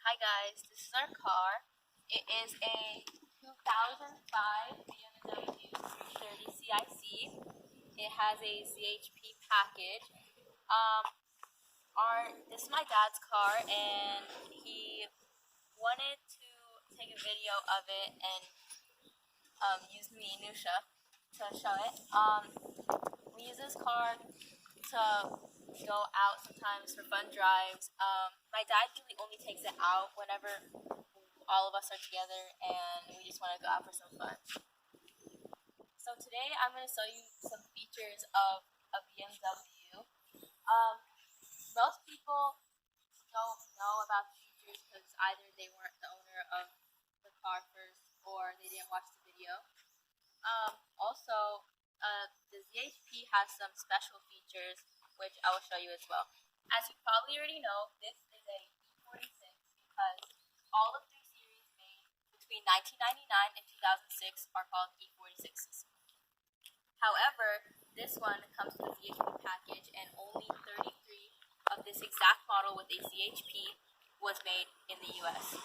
Hi guys, this is our car. It is a 2005 BMW 330 CIC. It has a ZHP package. This is my dad's car, and he wanted to take a video of it and use me, Nusha, to show it. We use this car to go out sometimes for fun drives. My dad usually only takes it out whenever all of us are together and we just want to go out for some fun. So today I'm going to show you some features of a BMW. Most people don't know about the features because either they weren't the owner of the car first or they didn't watch the video. The ZHP has some special features which I will show you as well. As you probably already know, this is a E46 because all of the series made between 1999 and 2006 are called E46s. However, this one comes with a ZHP package, and only 33 of this exact model with a ZHP was made in the US.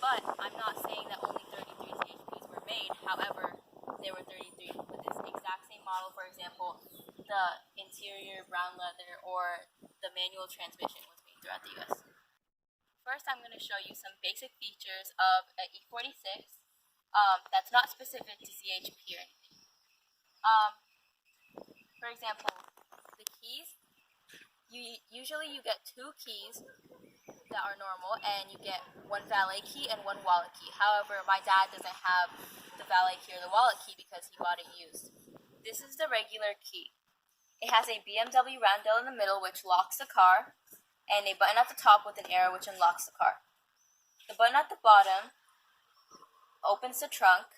But I'm not saying that only 33 ZHPs were made. However, there were 33 with this exact same model. For example, the interior brown leather or the manual transmission was made throughout the US. First, I'm going to show you some basic features of an E46 that's not specific to ZHP or anything. For example, the keys. Usually you get two keys that are normal, and you get one valet key and one wallet key. However, my dad doesn't have the valet key or the wallet key because he bought it used. This is the regular key. It has a BMW roundel in the middle which locks the car, and a button at the top with an arrow which unlocks the car. The button at the bottom opens the trunk,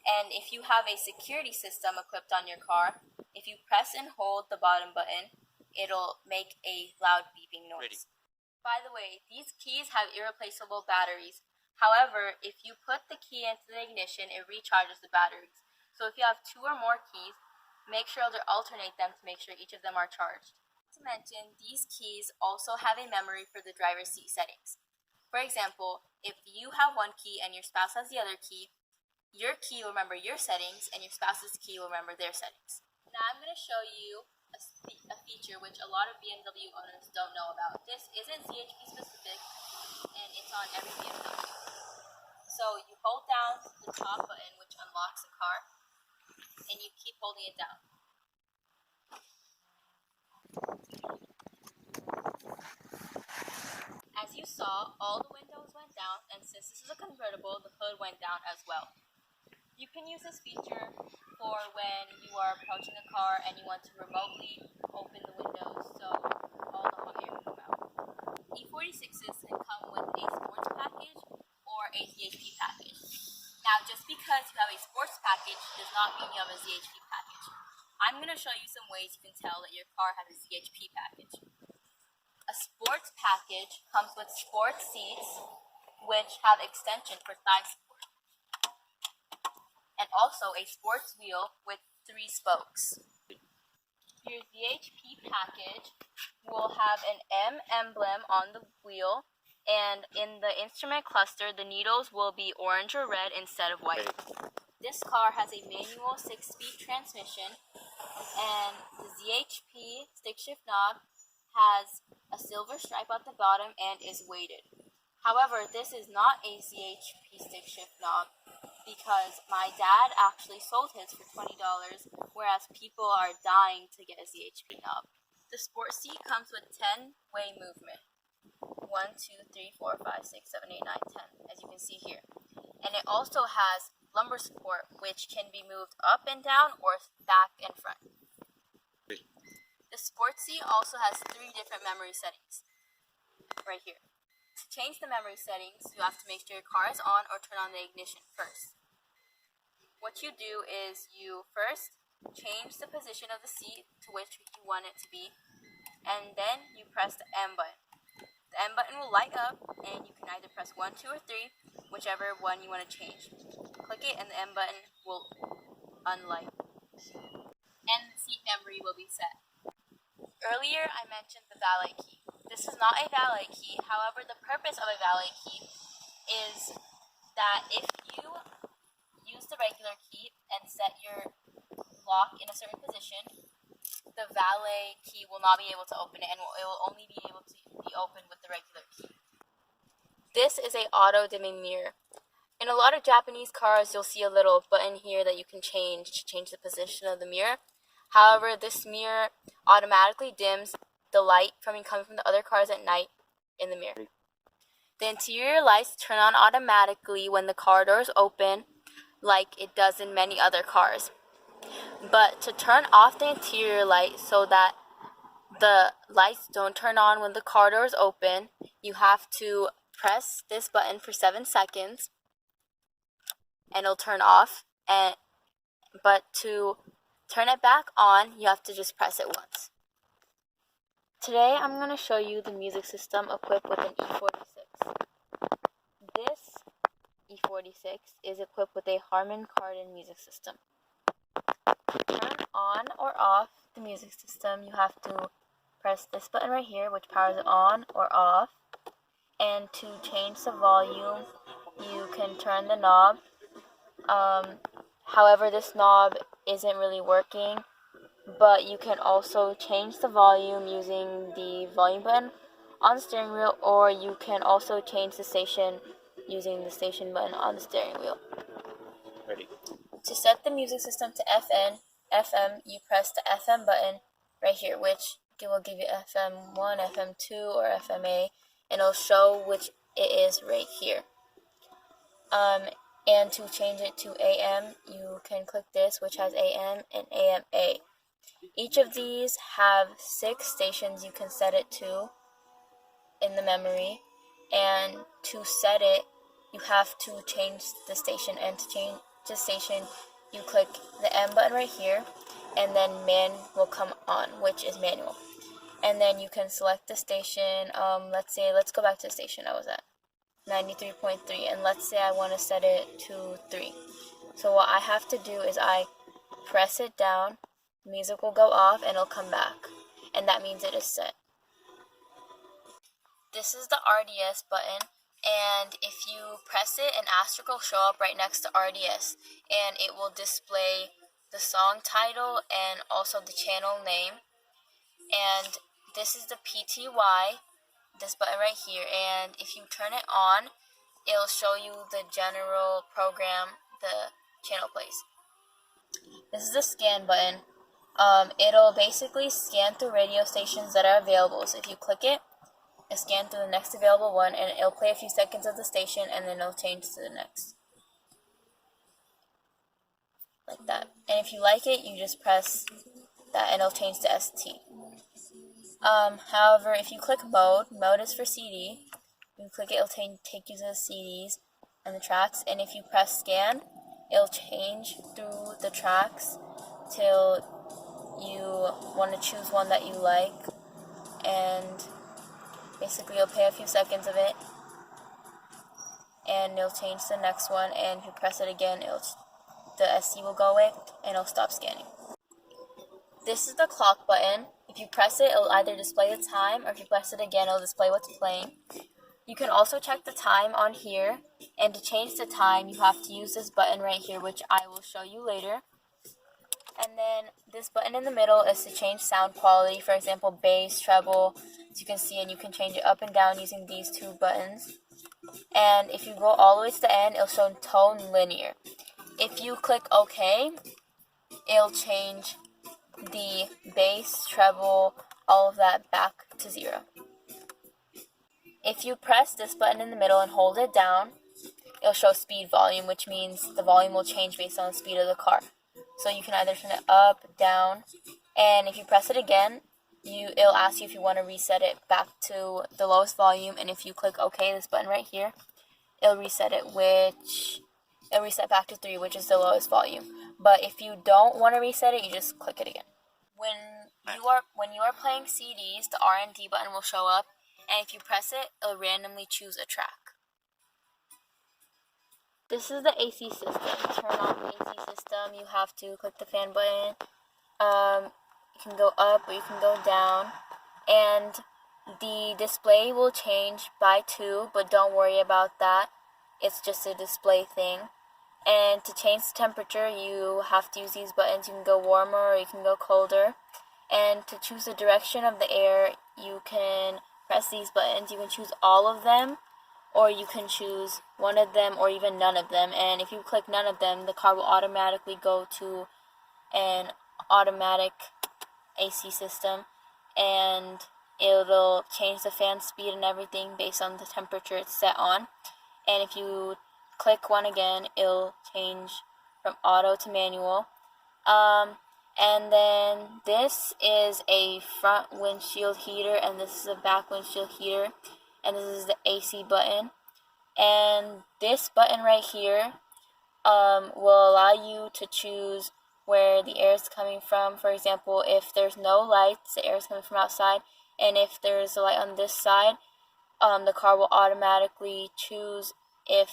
and if you have a security system equipped on your car, if you press and hold the bottom button, it'll make a loud beeping noise. By the way, these keys have irreplaceable batteries. However, if you put the key into the ignition, it recharges the batteries. So if you have two or more keys, make sure to alternate them to make sure each of them are charged. Not to mention, these keys also have a memory for the driver's seat settings. For example, if you have one key and your spouse has the other key will remember your settings and your spouse's key will remember their settings. Now I'm going to show you a feature which a lot of BMW owners don't know about. This isn't ZHP specific, and it's on every BMW. So you hold down the top button which unlocks the car, and you keep holding it down. As you saw, all the windows went down, and since this is a convertible, the hood went down as well. You can use this feature for when you are approaching the car and you want to remotely open the windows so all the hot air can come out. E46s can come with a sports package or a ZHP package. Now, just because you have a sports package does not mean you have a ZHP package. I'm going to show you some ways you can tell that your car has a ZHP package. A sports package comes with sports seats, which have extension for thigh support, and also a sports wheel with 3 spokes. Your ZHP package will have an M emblem on the wheel, and in the instrument cluster, the needles will be orange or red instead of white. This car has a manual 6-speed transmission, and the ZHP stick shift knob has a silver stripe at the bottom and is weighted. However, this is not a ZHP stick shift knob because my dad actually sold his for $20, whereas people are dying to get a ZHP knob. The sport seat comes with 10-way movement. 1, 2, 3, 4, 5, 6, 7, 8, 9, 10, as you can see here. And it also has lumbar support, which can be moved up and down or back and front. The sports seat also has 3 different memory settings right here. To change the memory settings, you have to make sure your car is on or turn on the ignition first. What you do is you first change the position of the seat to which you want it to be, and then you press the M button. The M button will light up, and you can either press 1, 2, or 3, whichever one you want to change. Click it, and the M button will unlight, and the seat memory will be set. Earlier, I mentioned the valet key. This is not a valet key. However, the purpose of a valet key is that if you use the regular key and set your lock in a certain position, the valet key will not be able to open it, and it will only be able to be opened with the regular key. This is a auto dimming mirror. In a lot of Japanese cars, you'll see a little button here that you can change to change the position of the mirror. However, this mirror automatically dims the light coming from the other cars at night in the mirror. The interior lights turn on automatically when the car doors open, like it does in many other cars. But to turn off the interior light so that the lights don't turn on when the car doors open, you have to press this button for 7 seconds and it'll turn off. But to turn it back on, you have to just press it once. Today I'm going to show you the music system equipped with an E46. This E46 is equipped with a Harman Kardon music system. To turn on or off the music system, you have to press this button right here, which powers it on or off. And to change the volume, you can turn the knob. However, this knob isn't really working, but you can also change the volume using the volume button on the steering wheel, or you can also change the station using the station button on the steering wheel. Ready. To set the music system to FM, you press the FM button right here, which will give you FM1, FM2, or FMA, and it'll show which it is right here. And to change it to AM, you can click this, which has AM and AMA. Each of these have 6 stations you can set it to in the memory, and to set it, you have to change the station, and to change the station, you click the M button right here, and then man will come on, which is manual. And then you can select the station. Let's go back to the station I was at, 93.3, and let's say I want to set it to 3. So what I have to do is I press it down, music will go off, and it'll come back, and that means it is set. This is the RDS button, and if you press it, an asterisk will show up right next to RDS, and it will display the song title and also the channel name. And this is the PTY, this button right here, and if you turn it on, it'll show you the general program the channel plays. This is the scan button. It'll basically scan through radio stations that are available. So if you click it, it'll scan through the next available one, and it'll play a few seconds of the station, and then it'll change to the next. Like that. And if you like it, you just press that, and it'll change to ST. However, if you click mode is for CD. You click it, it'll take you to the CDs and the tracks, and if you press scan, it'll change through the tracks till you want to choose one that you like, and basically you'll play a few seconds of it, and it'll change to the next one, and if you press it again, the SC will go away, and it'll stop scanning. This is the clock button. If you press it, it'll either display the time, or if you press it again, it'll display what's playing. You can also check the time on here, and to change the time, you have to use this button right here, which I will show you later. And then this button in the middle is to change sound quality, for example, bass, treble, as you can see, and you can change it up and down using these 2 buttons. And if you go all the way to the end, it'll show tone linear. If you click OK, it'll change the bass, treble, all of that back to 0. If you press this button in the middle and hold it down, it'll show speed volume, which means the volume will change based on the speed of the car. So you can either turn it up, down, and if you press it again, it'll ask you if you want to reset it back to the lowest volume, and if you click OK, this button right here, it'll reset back to 3, which is the lowest volume. But if you don't want to reset it, you just click it again. When you are playing CDs, the R and D button will show up, and if you press it, it'll randomly choose a track. This is the AC system. To turn on the AC system, you have to click the fan button. You can go up or you can go down. And The display will change by 2, but don't worry about that. It's just a display thing. And to change the temperature, you have to use these buttons. You can go warmer or you can go colder. And to choose the direction of the air, you can press these buttons. You can choose all of them, or you can choose one of them, or even none of them. And if you click none of them, the car will automatically go to an automatic AC system, and it'll change the fan speed and everything based on the temperature it's set on. And if you click one again, it'll change from auto to manual. And then this is a front windshield heater, and this is a back windshield heater, and this is the AC button. And this button right here will allow you to choose where the air is coming from. For example, if there's no lights, the air is coming from outside, and if there's a light on this side, the car will automatically choose if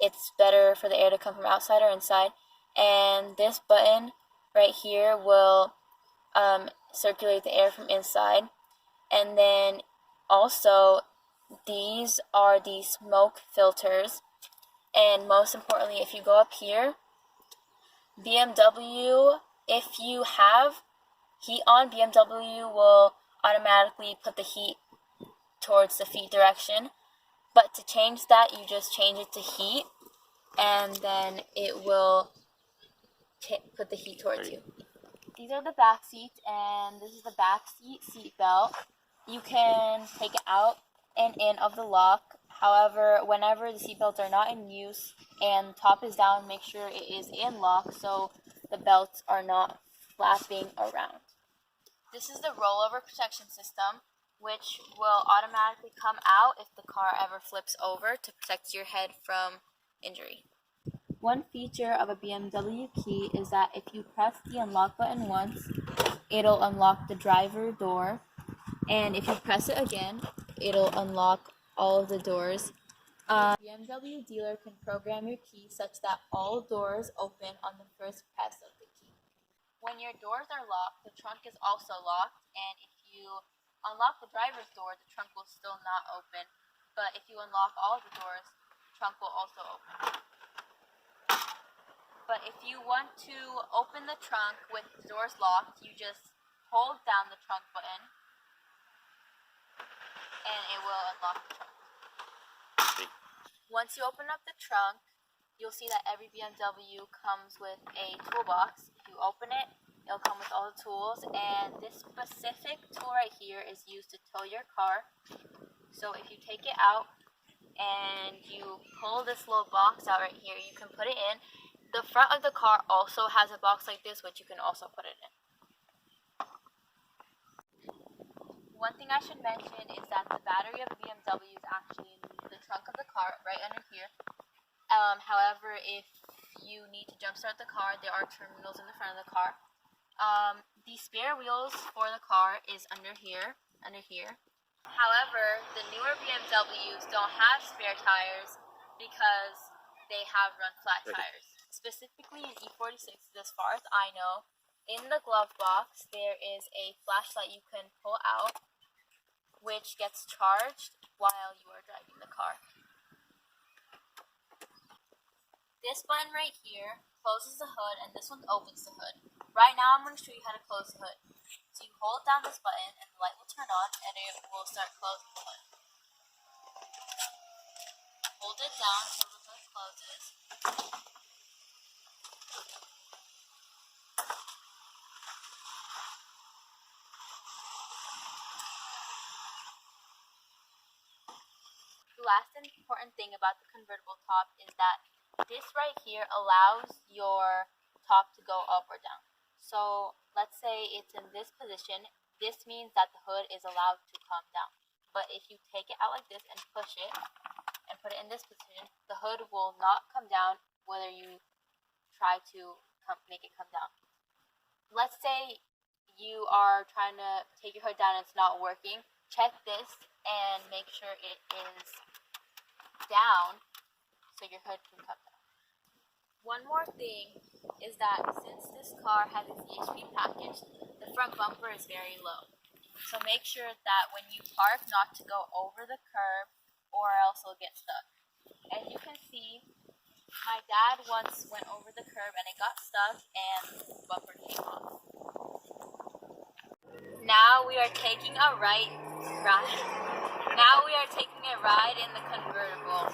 it's better for the air to come from outside or inside. And this button right here will circulate the air from inside. And then also, these are the smoke filters. And most importantly, if you go up here, BMW, if you have heat on, BMW will automatically put the heat towards the feet direction. But to change that, you just change it to heat, and then it will put the heat towards you. These are the back seats, and this is the back seat belt. You can take it out and in of the lock. However, whenever the seat belts are not in use and top is down, make sure it is in lock so the belts are not flapping around. This is the rollover protection system, which will automatically come out if the car ever flips over to protect your head from injury. One feature of a BMW key is that if you press the unlock button once, it'll unlock the driver door, and if you press it again, it'll unlock all of the doors. BMW dealer can program your key such that all doors open on the first press of the key. When your doors are locked, the trunk is also locked, and if you unlock the driver's door, the trunk will still not open, but if you unlock all the doors, the trunk will also open. But if you want to open the trunk with the doors locked, you just hold down the trunk button and it will unlock the trunk. Once you open up the trunk, you'll see that every BMW comes with a toolbox. If you open it, it'll come with all the tools, and this specific tool right here is used to tow your car. So if you take it out and you pull this little box out right here, you can put it in. The front of the car also has a box like this, which you can also put it in. One thing I should mention is that the battery of the BMW is actually in the trunk of the car, right under here. However, if you need to jumpstart the car, there are terminals in the front of the car. The spare wheels for the car is under here. However, the newer BMWs don't have spare tires because they have run flat tires. Specifically in E46, as far as I know, in the glove box there is a flashlight you can pull out, which gets charged while you are driving the car. This button right here closes the hood, and this one opens the hood. Right now I'm going to show you how to close the hood. So you hold down this button and the light will turn on and it will start closing the hood. Hold it down until the hood closes. The last important thing about the convertible top is that this right here allows your top to go up or down. So let's say it's in this position, this means that the hood is allowed to come down. But if you take it out like this and push it and put it in this position, the hood will not come down whether you try to make it come down. Let's say you are trying to take your hood down and it's not working. Check this and make sure it is down so your hood can come down. One more thing is that since this car has a ZHP package, the front bumper is very low. So make sure that when you park not to go over the curb or else it'll get stuck. As you can see, my dad once went over the curb and it got stuck and the bumper came off. Now we are taking a ride. Now we are taking a ride in the convertible.